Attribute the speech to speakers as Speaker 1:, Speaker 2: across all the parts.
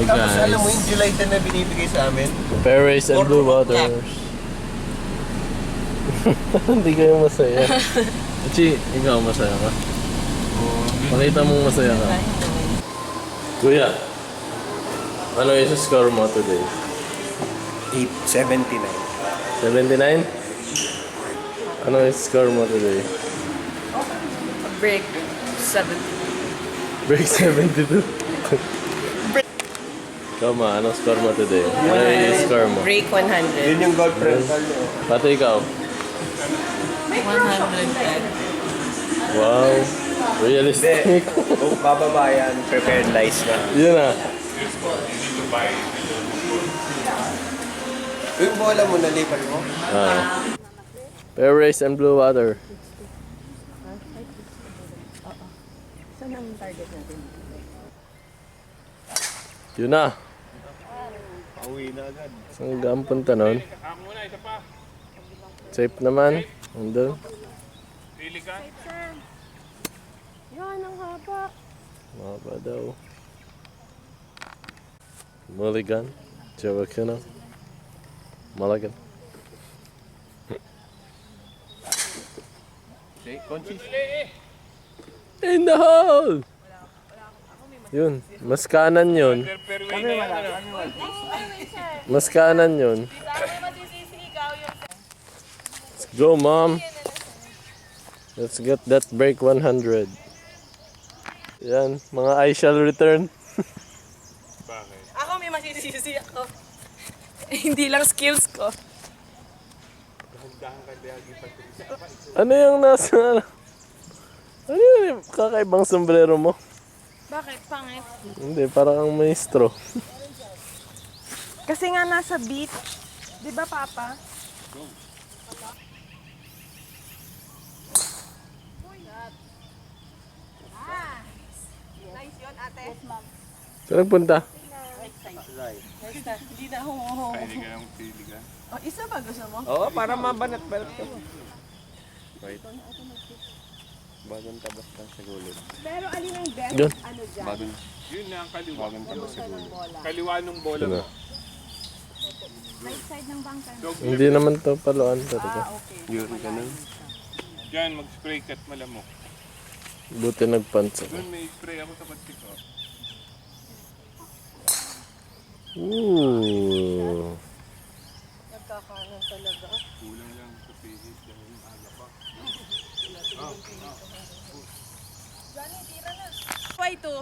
Speaker 1: Tapos
Speaker 2: guys.
Speaker 1: alam mo yung July 10 na binibigay sa amin?
Speaker 2: Fairways and Blue Waters. Hindi kayo masaya. Chi, ikaw masaya ka? Pakita mong masaya ka. Kuya, ano yung score mo today?
Speaker 1: 879.
Speaker 2: 79? Ano yung score mo today?
Speaker 3: Break 7.
Speaker 2: Break 72. Kama, anong score mo today? Ano yung score mo?
Speaker 3: Break 100.
Speaker 1: Yun yung gold rental nyo.
Speaker 2: Pati ikaw?
Speaker 3: 110.
Speaker 2: Wow. Realistic.
Speaker 1: Kung bababa yan, prepared lies na.
Speaker 2: Yun ah.
Speaker 1: Yung bola mo, nalipan mo?
Speaker 2: Ah. Fairways and Blue Water.
Speaker 3: Saan ang target natin?
Speaker 2: Yun na.
Speaker 1: Uwi na agad.
Speaker 2: Saan ka ang punta nun? Safe naman. Andun.
Speaker 3: Yan, ang haba.
Speaker 2: Mahaba daw. Mulligan. Chavacuna. Mulligan. In the hole! Yun. Mas kanan yun. Mas kanan yun. Let's go, mom. Let's get that break 100. Yan. Mga I shall return.
Speaker 3: Ako may masisisi ako. Hindi lang skills ko.
Speaker 2: Ano yung nasa... Ano yung kakaibang sombrero mo?
Speaker 3: Bakit? Pangit?
Speaker 2: Hindi, parang kang maestro.
Speaker 3: Kasi nga nasa beat. Di ba, Papa? Nice yun, ate. Yes, ma'am.
Speaker 2: Saan nagpunta?
Speaker 3: Hindi na ako. Oh, isa ba gusto mo?
Speaker 1: Oo, para mabanat belt ka mo. Right. Bagong tabas lang sa gulod.
Speaker 3: Pero alin ang best?
Speaker 2: Yun.
Speaker 3: Ano dyan?
Speaker 1: Bagong,
Speaker 4: Yun na ang kaliwa.
Speaker 1: bagong tabas sa gulod.
Speaker 4: Kaliwa nung bola
Speaker 2: Ano?
Speaker 4: mo.
Speaker 3: Right side ng bangka.
Speaker 4: Dog
Speaker 2: Hindi naman to paluan talaga.
Speaker 3: Okay.
Speaker 1: Yun, ganun.
Speaker 4: Diyan, mag-spray cut malamok.
Speaker 2: Buti nagpansa.
Speaker 4: Doon may spray ako sa patsik ko.
Speaker 2: Ooh.
Speaker 3: Nagkakanan talaga.
Speaker 4: Kulang lang sa pihit. Dahil aga pa.
Speaker 3: Why to?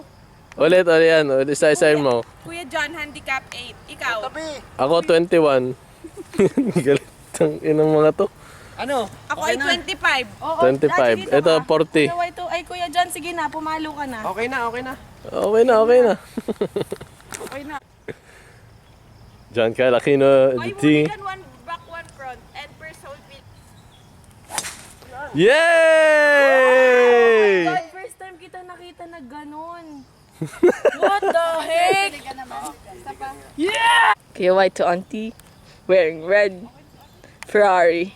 Speaker 2: Ulit yan. Ulit isa-isahin mo.
Speaker 3: Kuya John, handicap 8. Ikaw?
Speaker 2: Ako 21. Galit ang inang mga to.
Speaker 1: Ano?
Speaker 3: Ako ay 25. Oo,
Speaker 2: 25. Ito 40.
Speaker 3: Ay, Kuya John, sige na, pumalo ka na.
Speaker 1: Okay na, okay na.
Speaker 2: Okay na, okay na.
Speaker 3: Okay na.
Speaker 2: John Kyle Aquino,
Speaker 3: Ay,
Speaker 2: the T.
Speaker 3: Mulligan, one back, one front. And per soul fit.
Speaker 2: Yay!
Speaker 3: God, first time kita nakita na ganon. What the heck? Yeah! Kuya White to auntie, wearing red Ferrari.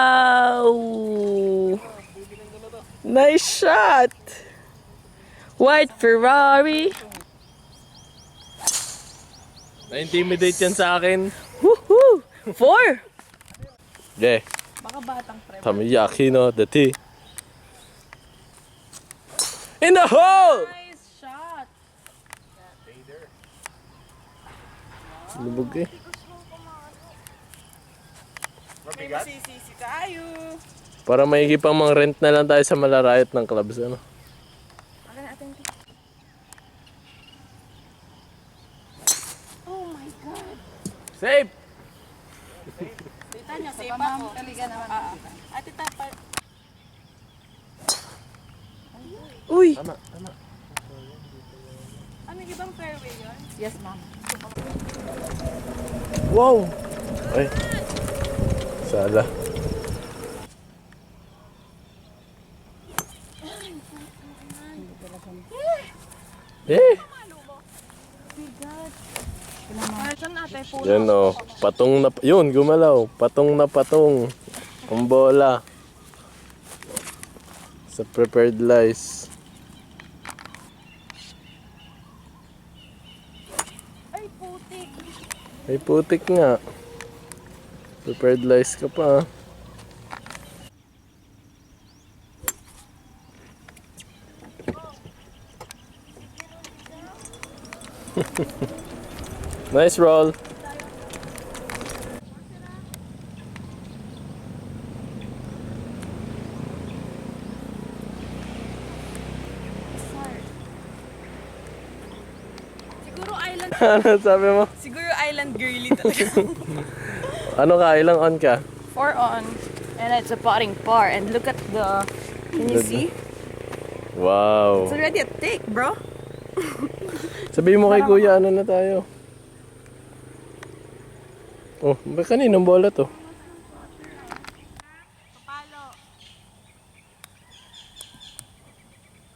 Speaker 3: Wow! Nice shot! White Ferrari.
Speaker 2: Na-intimidate yan sa akin.
Speaker 3: Woohoo! 4!
Speaker 2: Yeah.
Speaker 3: Baka batang pre.
Speaker 2: Tamiya Aquino, the T. In the hole!
Speaker 3: Nice shot!
Speaker 2: Lubog eh.
Speaker 3: May masisisi tayo.
Speaker 2: Para maigipang mga rent na lang tayo sa malarayot ng clubs. Ano?
Speaker 3: Akin natin ito. Oh my God!
Speaker 2: Safe!
Speaker 3: Tita niya, safe ako. Taliga naman. Ate tapa. Uy!
Speaker 2: Tama, tama.
Speaker 3: Ano ibang fairway yun? Yes, ma'am.
Speaker 2: Wow! Ay. Sala. Eh!
Speaker 3: Saan ate? Puno.
Speaker 2: Yan o. Patong na... Yun, gumalaw. Patong na patong. Ang bola. Sa prepared lice.
Speaker 3: Ay, putik.
Speaker 2: Ay putik nga. Prepared lice ka pa. Nice roll.
Speaker 3: Siguro island,
Speaker 2: Ano sabi mo?
Speaker 3: siguro island girly talaga.
Speaker 2: Ano ka? Ilang on ka?
Speaker 3: 4 on. And it's a potting par. And look at the, can you see?
Speaker 2: Wow.
Speaker 3: It's already a thick, bro.
Speaker 2: Sabihin mo kay kuya, ano na tayo? Oh, ba kaninong bola to?
Speaker 3: Palo.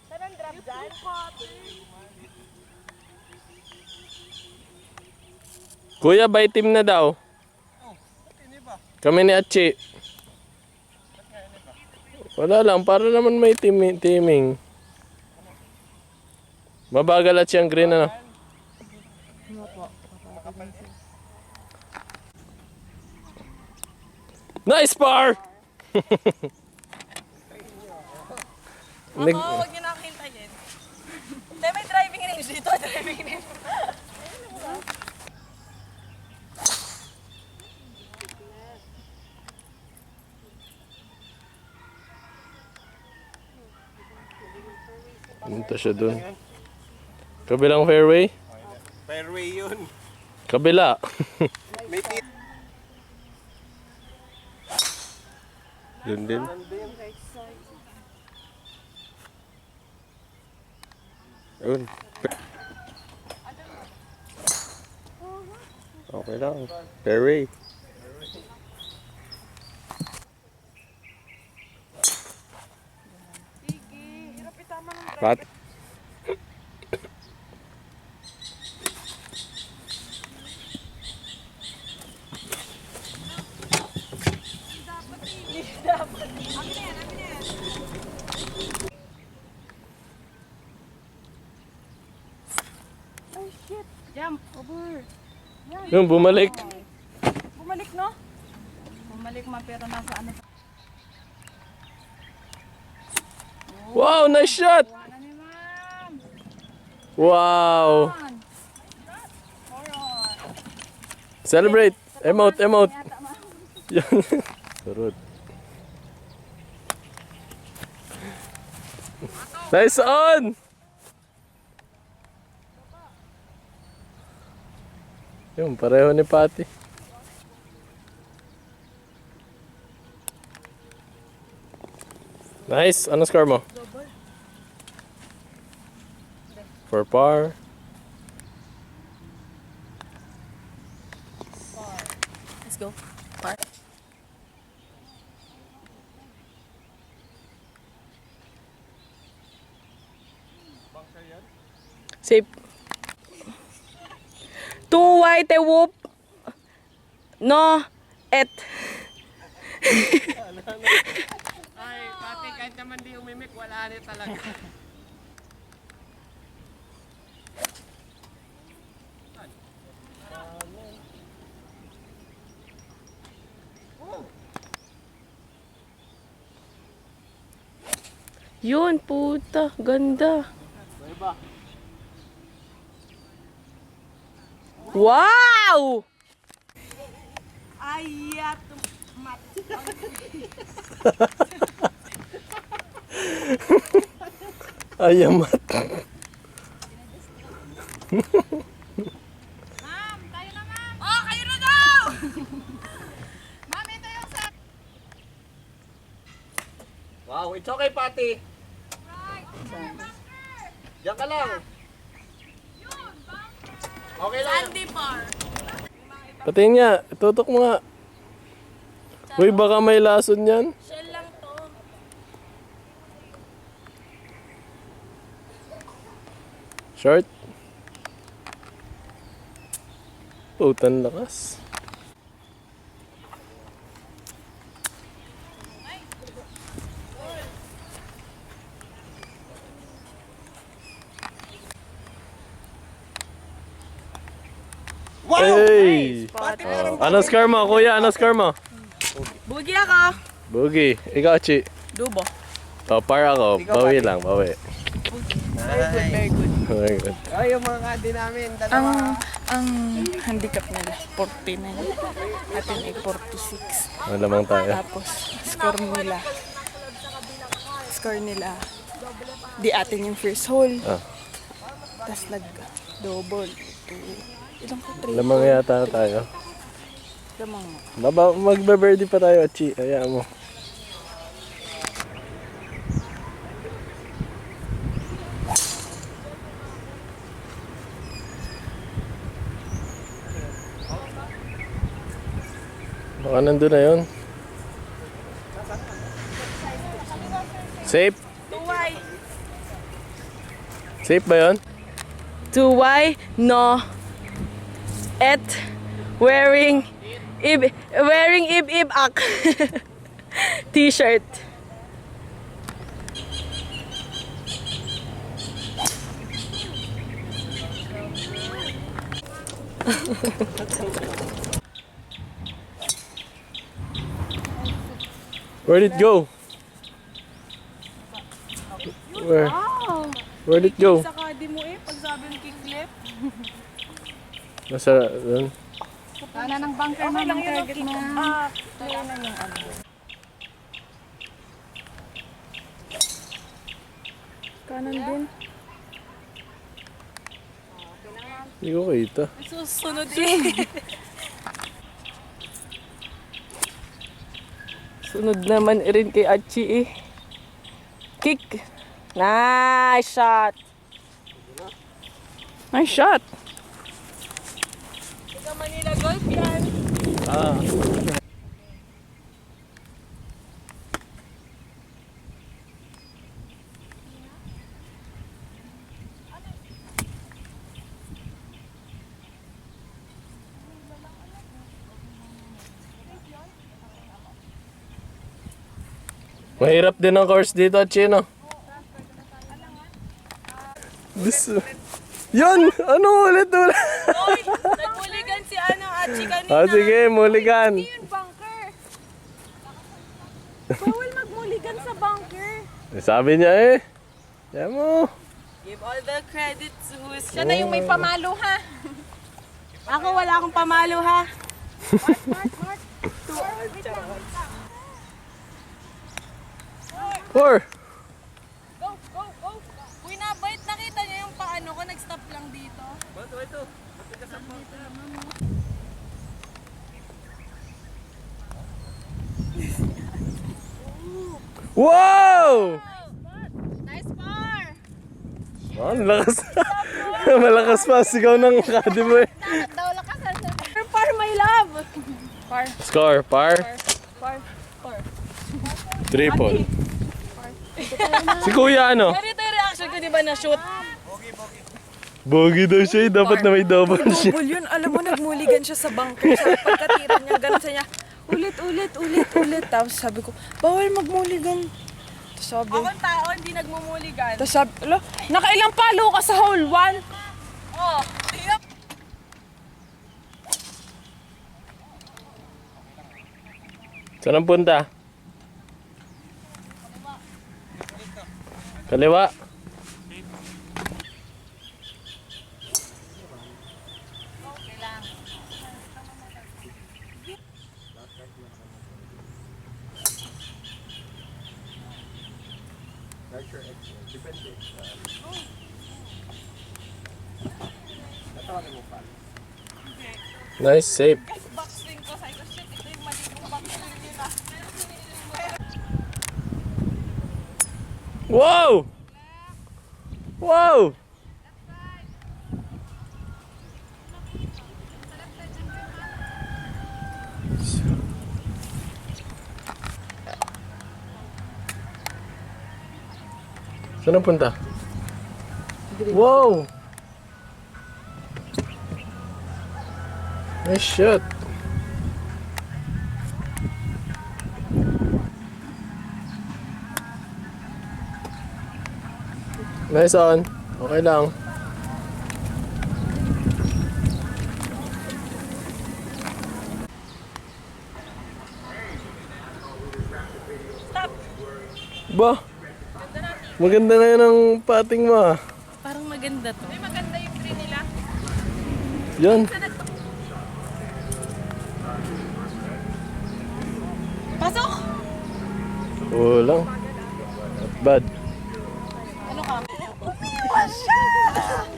Speaker 3: Saan ang drop dyan?
Speaker 2: Kuya, by team na daw. Kami ni Achi. Wala lang, para naman may teaming. Mabagal at siyang green ano. Nice par!
Speaker 3: Ako, huwag niyo nakahintayin. Hindi, may driving range dito. Driving range.
Speaker 2: Punta siya dun. Kabilang fairway?
Speaker 1: Fairway yun.
Speaker 2: Kabila.
Speaker 1: May tit. Dun din. Yun. Okay lang. Fairway. Pat.
Speaker 3: Jump over.
Speaker 2: Yung bumalik.
Speaker 3: Bumalik, no? Bumalik man, pero nasa ano.
Speaker 2: Wow, nice shot!
Speaker 3: Ano ni ma'am?
Speaker 2: Wow! Celebrate! Emote, emote! Yan. Surut. Nice on! Yung pareho ni Patty. Nice! Ano score mo? 4 par.
Speaker 3: Let's go. Par. Safe. Two white whoop. No. Et.
Speaker 1: Ay, pati kahit naman di umimik, wala ni talaga.
Speaker 3: Yun, puta. Ganda. Wow! Ayat.
Speaker 2: Ayamat.
Speaker 3: Ma'am, tayo na ma'am. Oh, kayo na daw! Ma'am, ito yung set.
Speaker 1: Wow, it's okay, Pati. Diyan ka lang. Okay lang.
Speaker 3: Sandy par.
Speaker 2: Patingin niya. Tutok mo nga. Uy, baka may lason yan.
Speaker 3: Shell lang to.
Speaker 2: Short. Putan lakas. Hey! Oh, ano score mo, kuya? Ano score mo?
Speaker 3: Bugi ako.
Speaker 2: Boogie. Ikaw, Chi.
Speaker 3: Dubo.
Speaker 2: Oh, par ako. Bawi lang, bawi.
Speaker 3: Very good.
Speaker 2: Very good.
Speaker 1: Ay, yung mga kadi namin, dalawa.
Speaker 3: Ang handicap nila, 49. Atin ay 46.
Speaker 2: Malamang tayo.
Speaker 3: Tapos, score nila, di atin yung first hole.
Speaker 2: Ah.
Speaker 3: Tapos double. Ilang ko? 3.
Speaker 2: Lamang yata tayo.
Speaker 3: Lamang mo.
Speaker 2: Magbe-birdie pa tayo, Chi. Hayaan mo. Baka nandun na yun. Safe?
Speaker 3: Tuway.
Speaker 2: Safe ba yun?
Speaker 3: Tuway, no. Et wearing ib ak t-shirt.
Speaker 2: Where'd it go? Where'd it go?
Speaker 3: Saka di mo pag sabi ng kickflip.
Speaker 2: Nasa doon.
Speaker 5: Wala ng bunker mo ng target mo.
Speaker 3: Kaya na yung ano. Kanan din.
Speaker 2: Hindi ko kita.
Speaker 3: Susunod Sunod naman rin kay Achi Kick. Nice shot. Nice shot. Sa Manila Golf yan.
Speaker 2: Ah. Mahirap din ang course dito, Chino. Yun! Ano ulit?
Speaker 3: Oy, nagmuligan si Achi kanina.
Speaker 2: Ah, sige, muligan.
Speaker 5: Yung bunker. Bawal magmuligan sa bunker.
Speaker 2: Sabi niya eh. Yan mo.
Speaker 3: Give all the credit to who's
Speaker 5: Siya na yung may pamalo ha.
Speaker 3: Ako wala akong pamalo ha.
Speaker 5: Mark.
Speaker 2: Four.
Speaker 5: Go. Uy, nabait. Nakita niya yung paano ko. Nag-stop lang dito.
Speaker 2: Wow!
Speaker 5: Nice par.
Speaker 2: Oh, ang lakas. Malakas pa sigaw ng kadi mo eh.
Speaker 5: Dapat daw lakasan.
Speaker 3: Par my love.
Speaker 2: Score, par. Triple. Si kuya ano?
Speaker 3: Ganito yung reaction ko, di ba, na shoot?
Speaker 2: Bogey daw siya eh. Dapat na may double siya.
Speaker 3: Double yun. Alam mo, nagmuligan siya sa bunker. Sa pagkatira niya, ganun sa niya. Ulit. Tapos sabi ko, bawal magmuligan. Tapos sabi,
Speaker 5: Akong tao, hindi nagmumuligan.
Speaker 3: tapos sabi, ala, nakailang palo ka sa hole 1?
Speaker 5: Oh,
Speaker 2: Saan ang punta? Kaliwa. Nice save.
Speaker 5: backswing ko. Sabi ko, shit, ito yung mali kong backswing nila.
Speaker 2: Wow! Wow! Saan ang punta? Wow! Nice shot. Nice on. Okay lang. Ba? Maganda na yun ang pating mo ah.
Speaker 3: Parang maganda to.
Speaker 5: May maganda yung green nila.
Speaker 2: Yan.
Speaker 5: Pasok!
Speaker 2: Kulang. Not bad.
Speaker 5: Ano ka?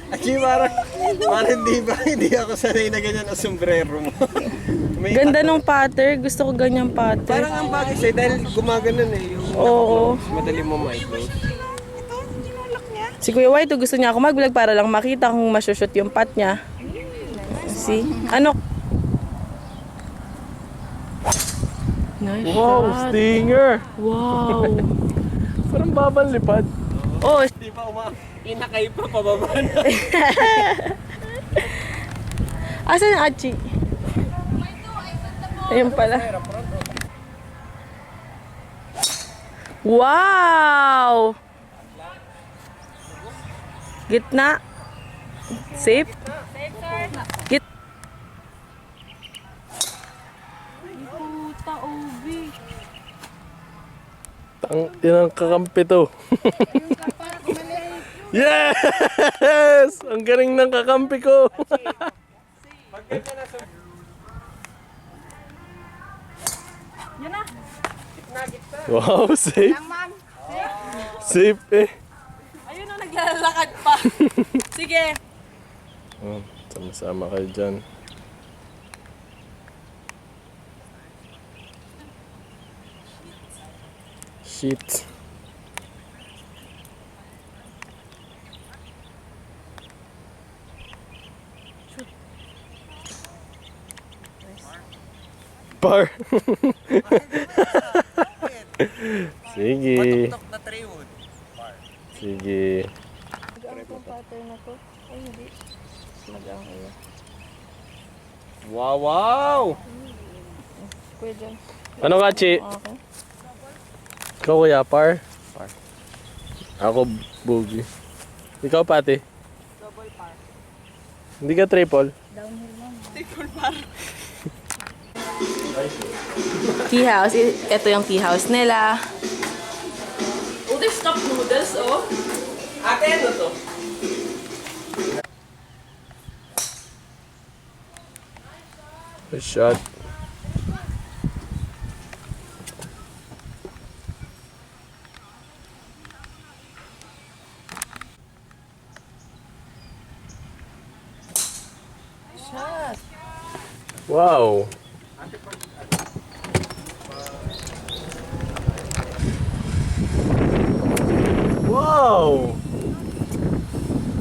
Speaker 1: Achi, parang hindi ako sanay na ganyan ang sombrero mo. May
Speaker 3: Ganda nung pattern. Gusto ko ganyang pattern.
Speaker 1: parang ang bagay sa'yo dahil gumaganon eh. Yung
Speaker 3: Oo.
Speaker 1: madali mo ma-close.
Speaker 3: Si Kuya White, gusto niya ako mag-vlog para lang makita kung masushoot yung pat niya. See? Ano? Nice
Speaker 2: Wow,
Speaker 3: shot.
Speaker 2: stinger!
Speaker 3: Wow.
Speaker 2: Parang babang lipad.
Speaker 3: Oh,
Speaker 1: Di ba inakay pa pababa na.
Speaker 3: asan ang Achi? Ayun pala. Wow! Gitna. Safe? Git. Puta, Obi.
Speaker 2: Ang kakampi to. Yes! Ang galing ng kakampi ko.
Speaker 5: Yan na.
Speaker 2: Wow, safe. Safe eh.
Speaker 5: Ayun na, naglalakad pa. Sige.
Speaker 2: Oh, sama-sama kayo dyan. Shit. Par. Sige.
Speaker 1: Tok na tray wood.
Speaker 2: Sige.
Speaker 3: Ang pattern na to. Ay, hindi. Magang iyo.
Speaker 1: Wow, wow!
Speaker 3: Kuya dyan.
Speaker 2: Ano ka, Chi?
Speaker 3: Okay.
Speaker 2: Ikaw kuya, par? Par. Ako, boogie. Ikaw, pati?
Speaker 5: Double par.
Speaker 2: Hindi ka triple?
Speaker 5: Triple par.
Speaker 3: Tea house. Ito yung tea house nila.
Speaker 5: Oh, there's cup noodles, oh.
Speaker 1: Ate, ano to?
Speaker 2: A shot. Wow. Wow.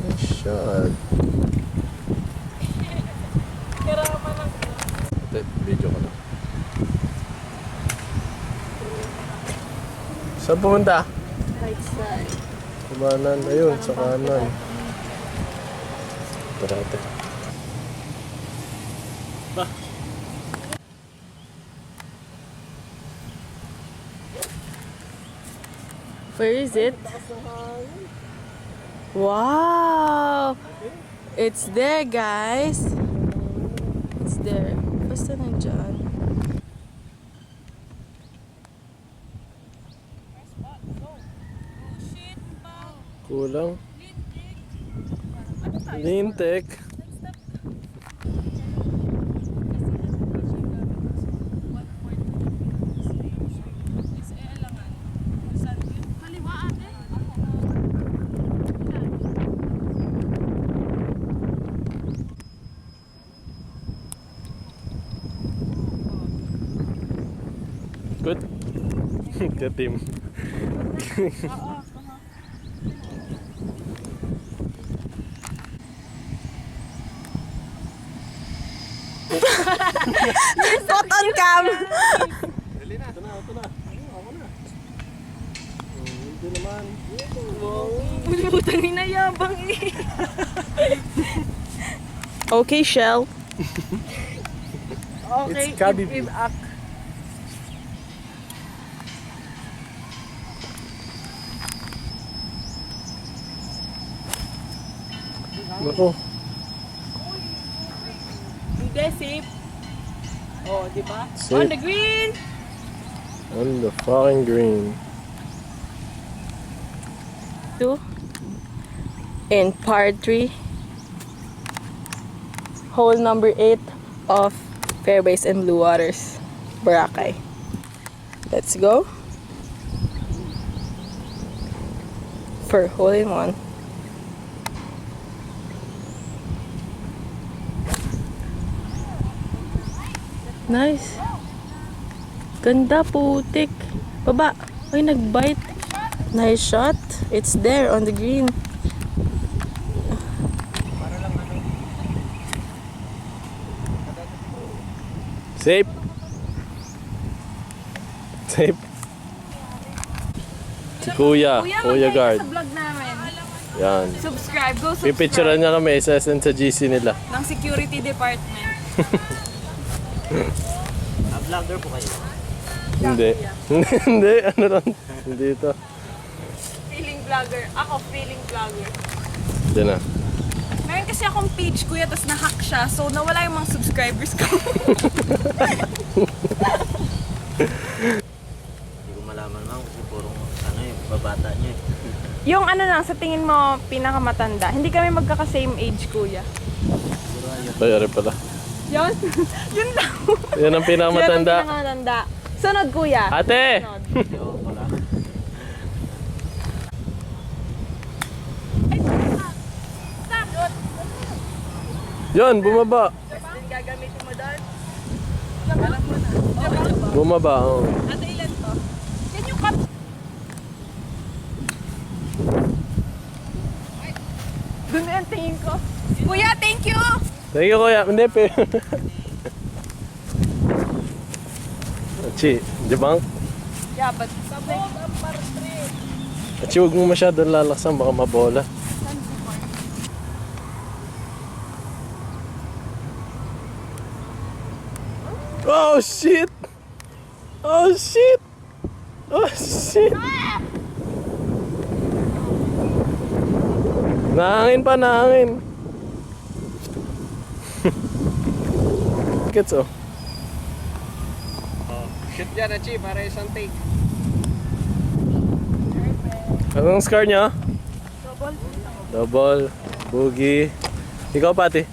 Speaker 2: Nice shot. Ito, video ko na. Saan pumunta?
Speaker 3: Right side.
Speaker 2: Kumanan, ayun, sa kanan. Tara, ate.
Speaker 3: Where is it? Wow! It's there, guys. It's there. Basta nandyan.
Speaker 2: Kulang. Lintek. Good. Katim.
Speaker 3: Spot on cam!
Speaker 2: Hindi naman.
Speaker 3: Putang inayabang eh. Okay, Shell.
Speaker 2: It's Kabi. Nako.
Speaker 5: Hindi, safe. Oh, di ba?
Speaker 2: Safe.
Speaker 5: On the green!
Speaker 2: On the fucking green.
Speaker 3: 2 in par 3. Hole number 8 of Fairways and Blue Waters, Boracay. Let's go for hole in 1. Nice. Ganda, putik. Baba. Ay, nagbite. Nice shot. It's there on the green.
Speaker 2: Safe. Safe. Si Kuya. Kuya Guard.
Speaker 5: Sa vlog namin.
Speaker 2: Yan.
Speaker 5: Subscribe. Go subscribe.
Speaker 2: Pipicturean niya kami isa-send sa GC nila.
Speaker 5: Ng security department.
Speaker 6: Vlogger po kayo.
Speaker 2: Hindi. Hindi. Ano lang. Hindi ito.
Speaker 5: Feeling vlogger. Ako, feeling vlogger.
Speaker 2: Hindi na.
Speaker 5: Meron kasi akong page, kuya, tapos na-hack siya. So, nawala yung mga subscribers ko.
Speaker 6: Hindi ko malaman ma'am kasi purong ano yung babata niyo eh.
Speaker 5: Yung ano lang, sa tingin mo, pinakamatanda. Hindi kami magkaka-same age, kuya.
Speaker 2: Ay, ari pala.
Speaker 5: Yun? Yun lang.
Speaker 2: Yan ang pinakamatanda.
Speaker 5: Sino ang pinakamatanda? Sunod, kuya.
Speaker 2: Ate!
Speaker 5: Sunod.
Speaker 2: Yun, bumaba.
Speaker 5: Gagamitin mo doon?
Speaker 2: Bumaba, oh.
Speaker 5: Ate, ilan to? Yan yung cup. Doon na yung tingin ko. Kuya, thank you!
Speaker 2: Thank you, Kuya. Hindi, pe. Achi, jabang.
Speaker 5: Yeah, but...
Speaker 2: Achi, huwag mo masyadong lalaksan, baka mabola. Oh, shit! Oh, shit! Oh, shit! Nahangin pa, nahangin. Gets, oh.
Speaker 1: Shoot yan, Achi, para isang take.
Speaker 2: Anong score niya? Double. Boogie. Ikaw, pati?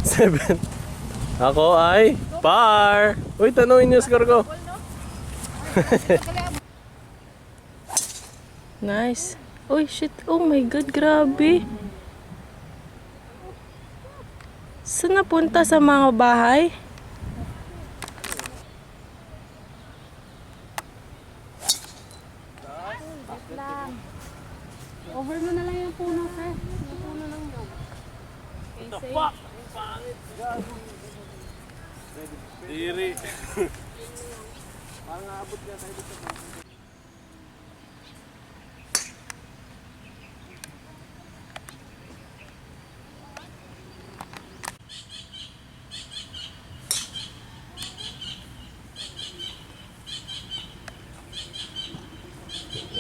Speaker 2: 7. Ako ay par. Uy, tanungin yung score ko.
Speaker 3: Nice. Oh shit. Oh my god, grabe. Saan napunta sa mga bahay?
Speaker 5: Over mo na lang yung puno, sir. Yung puno lang yun.
Speaker 2: Diri.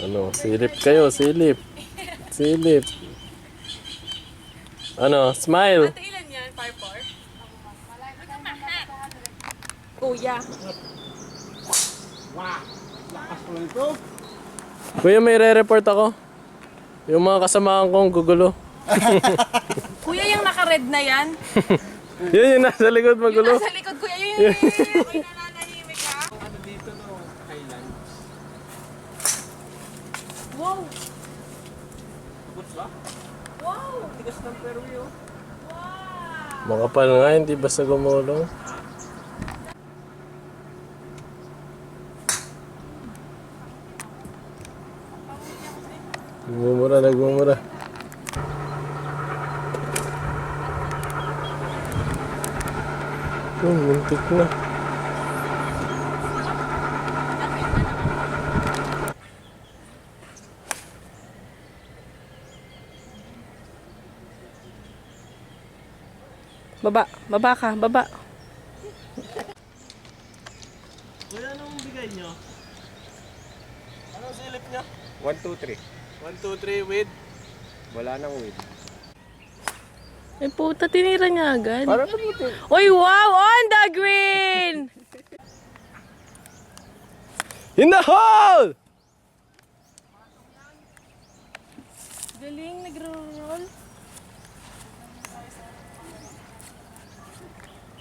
Speaker 2: Ano, silip kayo, silip. Silip. Ano, smile.
Speaker 5: Ate, ilan yan? 5-4? Kuya.
Speaker 2: Kuya, may re-report ako. Yung mga kasamahan kong gugulo.
Speaker 5: Kuya, yung naka-red na yan.
Speaker 2: Yun yung nasa likod magulo.
Speaker 5: Nasa likod, kuya. Yun. Ay, nananahimik ka.
Speaker 1: Ano dito no, Highlands.
Speaker 5: Wow.
Speaker 1: Abot ba?
Speaker 5: Wow.
Speaker 1: Tigas ng Perwi, oh.
Speaker 5: Wow.
Speaker 2: Makapal nga, hindi basta gumulong. Nagmumura, nagmumura. Muntik na.
Speaker 3: Baba. Baba ka. Baba.
Speaker 2: Kuya, anong bigay nyo? Anong silip nyo?
Speaker 1: 1, 2, 3.
Speaker 2: 1, 2, 3 with?
Speaker 1: Wala nang weed.
Speaker 3: Ay puta, tinira niya agad.
Speaker 1: Para nabuti.
Speaker 3: Uy, wow! On the green!
Speaker 2: In the hole!
Speaker 3: Galing, nagro-roll.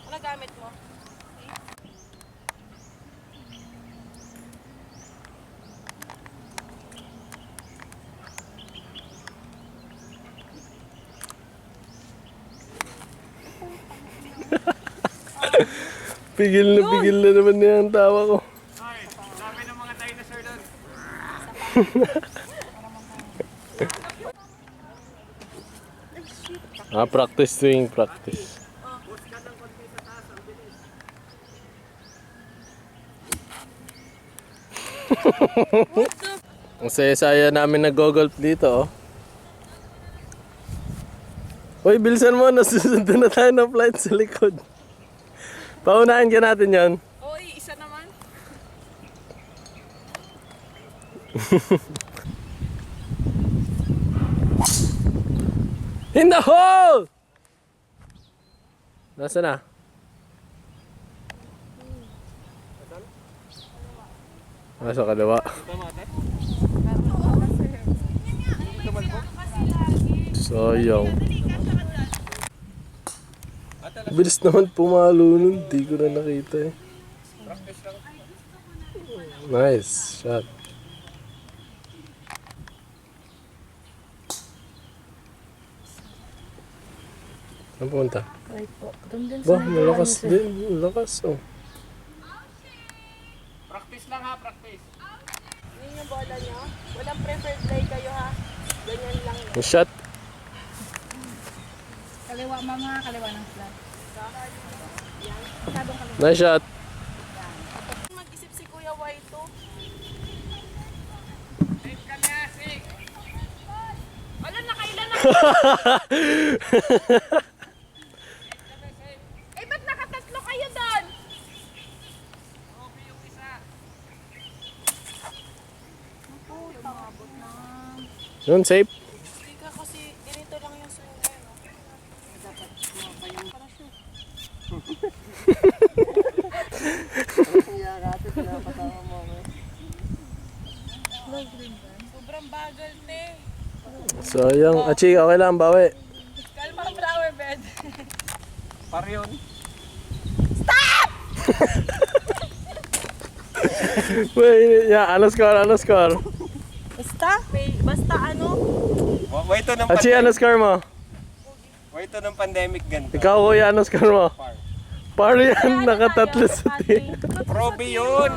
Speaker 3: Ano gamit mo?
Speaker 2: Pigil na naman niya ang tawa ko.
Speaker 4: Ay, dami ng mga dinosaur doon.
Speaker 2: Practice swing, practice. Ang saya-saya namin nag-golf dito, oh. Hoy, bilisan mo, nasusunod na tayo ng flight sa likod. Paunahan ka natin yon.
Speaker 5: Oy, isa naman.
Speaker 2: In the hole! Nasaan na? Nasa kaliwa. Sayang. Bilis naman pumalo nun. Di ko na nakita eh. Nice shot. Saan pumunta?
Speaker 3: Right po. Doon din
Speaker 2: Ba, malakas din. Malakas, oh.
Speaker 4: Practice lang ha, practice.
Speaker 3: Yun yung bola nyo. Walang preferred play kayo ha. Ganyan lang.
Speaker 2: Yung shot.
Speaker 5: Kaliwa, mga kaliwa ng flat.
Speaker 2: Nice shot.
Speaker 3: Mag-isip si Kuya Waito. Wala na, kailan na. Eh, ba't nakatatlo kayo doon?
Speaker 2: Yun, safe.
Speaker 3: Hindi ka kasi ganito lang yung swing na yun. Dapat pa yung parachute.
Speaker 5: Sobrang bagal, te.
Speaker 2: Sayang. Achi, okay lang, bawi.
Speaker 5: Kalma ang flower bed.
Speaker 4: Par yun.
Speaker 2: Wait, yeah, ano score?
Speaker 3: Basta ano?
Speaker 1: Wait to ng
Speaker 2: Achi, ano score mo?
Speaker 1: Wait to ng pandemic ganito.
Speaker 2: Ikaw, kuya, ano score mo? Par yan, nakatatlo sa team.
Speaker 1: Probe yun.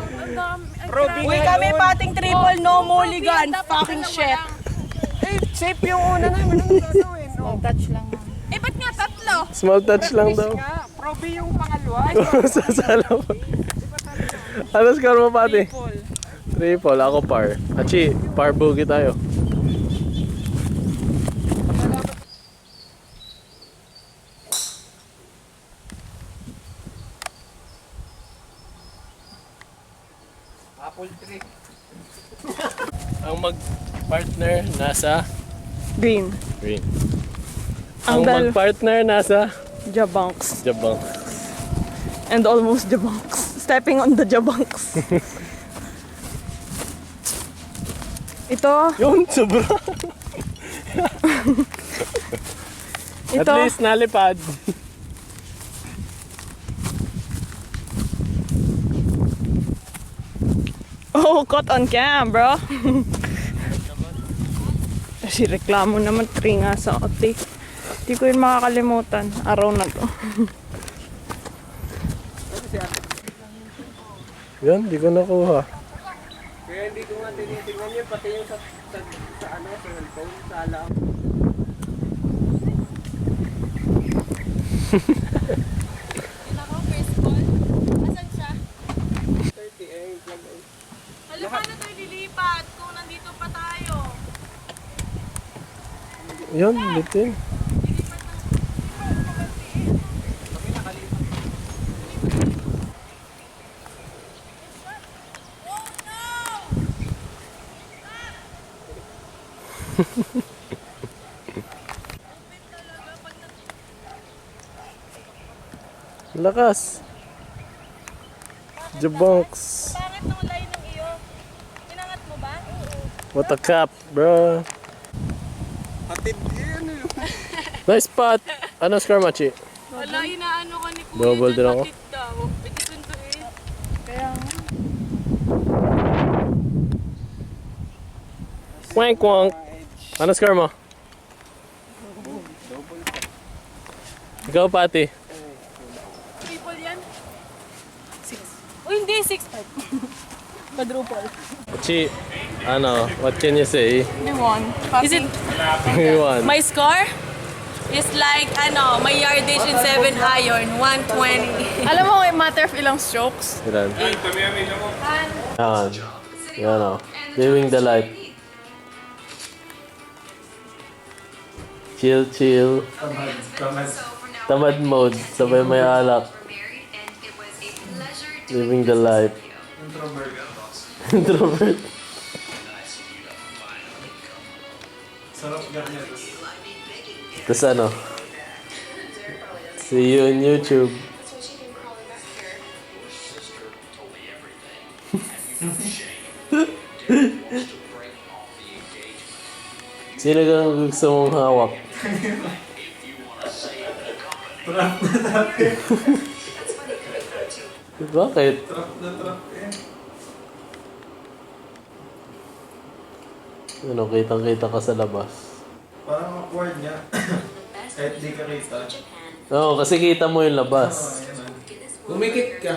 Speaker 1: Probe
Speaker 3: Uy,
Speaker 1: nga
Speaker 3: kami
Speaker 1: yun.
Speaker 3: pating triple, no mulligan. Fucking shit.
Speaker 1: Eh, safe yung una namin. Anong gagawin? Oh.
Speaker 5: Eh, ba't nga tatlo?
Speaker 2: Small touch lang daw.
Speaker 1: Nga, probe yung pangalawa.
Speaker 2: Sasala mo. Ano score mo, pati? Triple, ako par. Achi, par boogie tayo.
Speaker 1: Apple tree.
Speaker 2: Ang mag-partner nasa
Speaker 3: Green.
Speaker 2: green.
Speaker 3: Ang
Speaker 2: Ang mag-partner nasa
Speaker 3: Jabanks.
Speaker 2: jabang.
Speaker 3: And almost Jabanks. Stepping on the Jabanks. Ito.
Speaker 2: Yun, sobra. At
Speaker 3: Ito.
Speaker 2: least nalipad.
Speaker 3: Oh, caught on cam, bro. Kasi reklamo naman, 3 nga sa ote. Hindi ko yun makakalimutan. Araw na to.
Speaker 2: Yan, di ko nakuha.
Speaker 1: Kaya hindi ko nga tinitingnan yun. Pati yung sa ano, sa cellphone, sa alam.
Speaker 5: Yun ako, first ball. Asan siya?
Speaker 1: 30 eh, yung plug eh.
Speaker 5: Alam, paano tayo lilipat kung nandito pa tayo?
Speaker 2: Yun, bitin. Lakas. Jabanks.
Speaker 5: Pangit ng line ng iyo. Inangat mo ba?
Speaker 2: What a cap, bro.
Speaker 1: Hatid yan eh.
Speaker 2: Nice spot! Ano score, Machi?
Speaker 5: Wala, inaano ka ni Kuya.
Speaker 2: Double din ako.
Speaker 5: Bakit daw? Pwede sunduin. Kaya nga.
Speaker 2: Wank wank! Ano score mo? Ikaw, Pati.
Speaker 5: Triple yan? 6. Uy, hindi. 6-5. Quadruple.
Speaker 2: Machi, ano, what can you say?
Speaker 5: We won. Is it
Speaker 2: We won.
Speaker 5: my score? It's like, my yardage in 7 iron, 120.
Speaker 3: Alam mo, it matter of ilang strokes.
Speaker 2: Ilan? Yan. Yan o. Living the life. Chill, chill. Tamad mode. Sabay may alak. Living the life. Introvert. Tapos ano? See you on YouTube. Sino kang gusto mong hawak? Bakit? Ano, kitang-kita ka sa labas.
Speaker 7: Parang awkward niya. Kahit di ka kita.
Speaker 2: Oo, kasi kita mo yung labas.
Speaker 7: Gumikit ka.